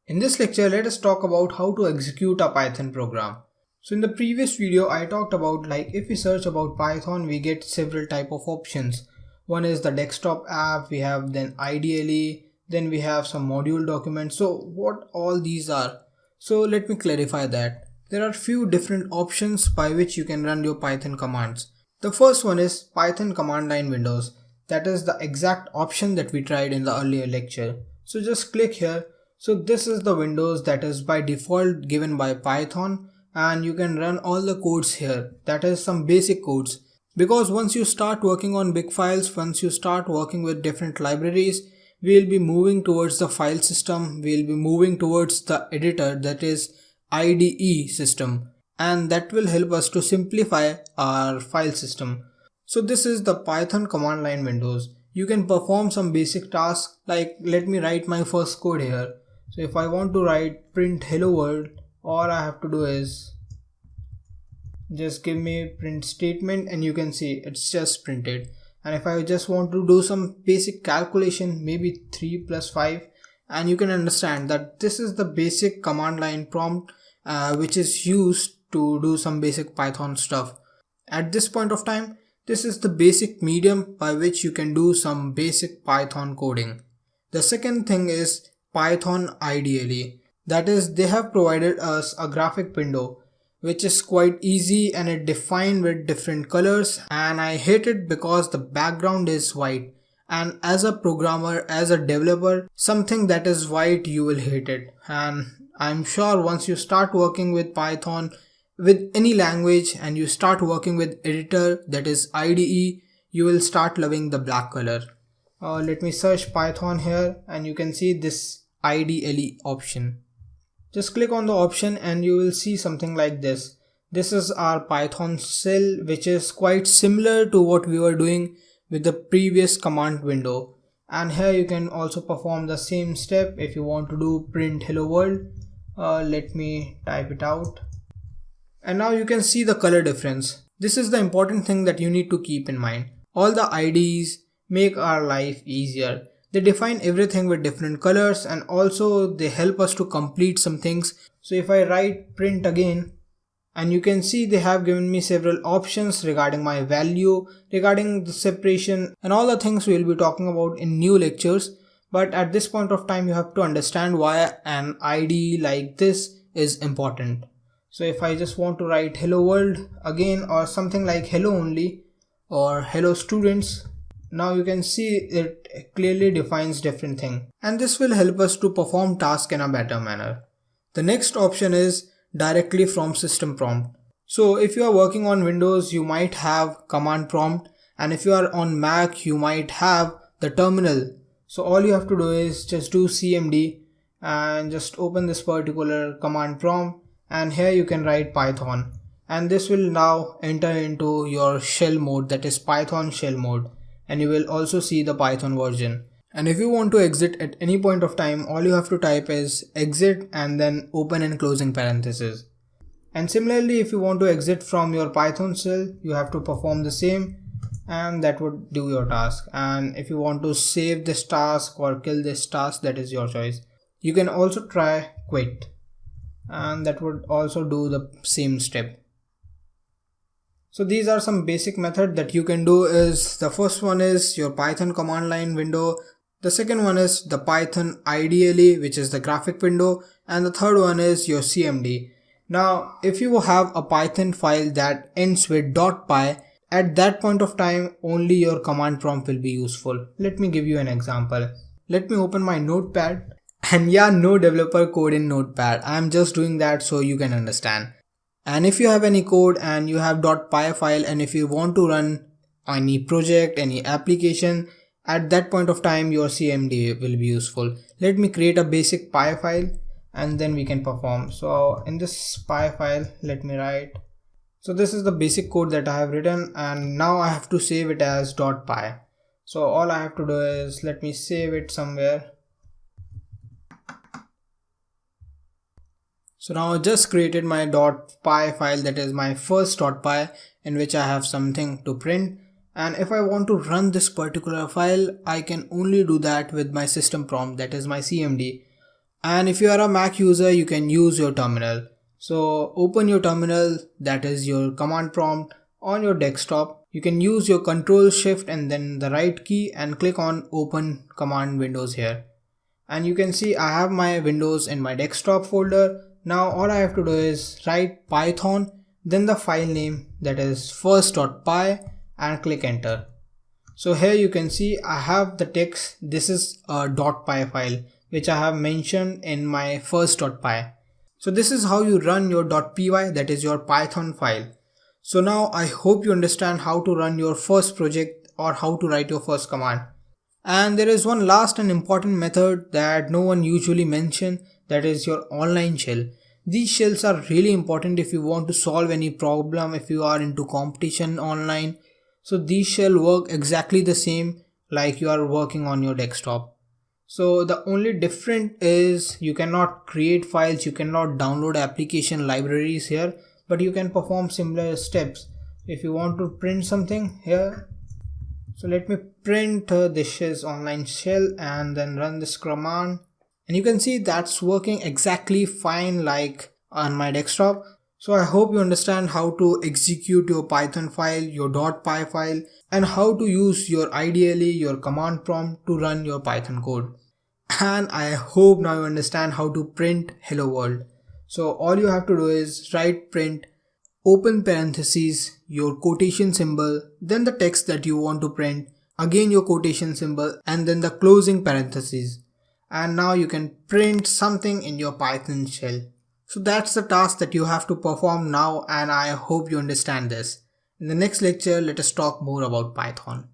In this lecture, let us talk about how to execute a Python program. So in the previous video, I talked about if we search about Python, we get several type of options. One is the desktop app, we have then IDLE, then we have some module documents. So what all these are? So let me clarify that. There are few different options by which you can run your Python commands. The first one is Python command line windows. That is the exact option that we tried in the earlier lecture. So just click here. So this is the windows that is by default given by Python, and you can run all the codes here. That is some basic codes. Because once you start working on big files, once you start working with different libraries, we will be moving towards the file system. We will be moving towards the editor, that is IDE system, and that will help us to simplify our file system. So this is the Python command line windows. You can perform some basic tasks, like let me write my first code here. So if I want to write print hello world, all I have to do is just give me print statement, and you can see it's just printed. And if I just want to do some basic calculation, maybe 3 plus 5, and you can understand that this is the basic command line prompt which is used to do some basic Python stuff. At this point of time, this is the basic medium by which you can do some basic Python coding. The second thing is Python IDLE. That is, they have provided us a graphic window which is quite easy, and it defined with different colors, and I hate it because the background is white, and as a programmer, as a developer, something that is white, you will hate it. And I'm sure once you start working with Python, with any language, and you start working with editor, that is IDE, you will start loving the black color. Let me search Python here, and you can see this IDLE option. Just click on the option and you will see something like this. This is our Python shell, which is quite similar to what we were doing with the previous command window. And here you can also perform the same step if you want to do print hello world. Let me type it out. And now you can see the color difference. This is the important thing that you need to keep in mind. All the IDs make our life easier. They define everything with different colors, and also they help us to complete some things. So if I write print again, and you can see they have given me several options regarding my value, regarding the separation, and all the things we will be talking about in new lectures. But at this point of time, you have to understand why an ID like this is important. So if I just want to write hello world again, or something like hello only, or hello students, now you can see it clearly defines different thing, and this will help us to perform tasks in a better manner. The next option is directly from system prompt. So if you are working on Windows, you might have command prompt, and if you are on Mac, you might have the terminal. So all you have to do is just do cmd and just open this particular command prompt, and here you can write Python, and this will now enter into your shell mode, that is Python shell mode. And you will also see the Python version. And if you want to exit at any point of time, all you have to type is exit and then open and closing parenthesis. And similarly, if you want to exit from your Python shell, you have to perform the same, and that would do your task. And if you want to save this task or kill this task, that is your choice. You can also try quit, and that would also do the same step. So these are some basic methods that you can do. Is the first one is your Python command line window. The second one is the Python IDLE, which is the graphic window. And the third one is your CMD. Now, if you have a Python file that ends with .py, at that point of time, only your command prompt will be useful. Let me give you an example. Let me open my notepad. And yeah, no developer code in notepad. I'm just doing that so you can understand. And if you have any code and you have .py file, and if you want to run any project, any application, at that point of time your CMD will be useful. Let me create a basic py file and then we can perform. So in this py file, let me write. So this is the basic code that I have written, and now I have to save it as .py. So all I have to do is let me save it somewhere. So now I just created my .py file, that is my first .py, in which I have something to print. And if I want to run this particular file, I can only do that with my system prompt, that is my CMD. And if you are a Mac user, you can use your terminal. So open your terminal, that is your command prompt on your desktop. You can use your Control Shift and then the right key and click on open command windows here. And you can see I have my windows in my desktop folder. Now all I have to do is write Python, then the file name, that is first.py, and click enter. So here you can see I have the text. This is a .py file which I have mentioned in my first.py. So this is how you run your .py, that is your Python file. So now I hope you understand how to run your first project or how to write your first command. And there is one last and important method that no one usually mentions, that is your online shell. These shells are really important if you want to solve any problem, if you are into competition online. So these shell work exactly the same like you are working on your desktop. So the only difference is you cannot create files, you cannot download application libraries here, but you can perform similar steps. If you want to print something here, so let me print this is online shell and then run this command, and you can see that's working exactly fine like on my desktop. So I hope you understand how to execute your Python file, your .py file, and how to use ideally your command prompt to run your Python code. And I hope now you understand how to print hello world. So all you have to do is write print, open parentheses, your quotation symbol, then the text that you want to print, again your quotation symbol, and then the closing parentheses. And now you can print something in your Python shell. So that's the task that you have to perform now, and I hope you understand this. In the next lecture, let us talk more about Python.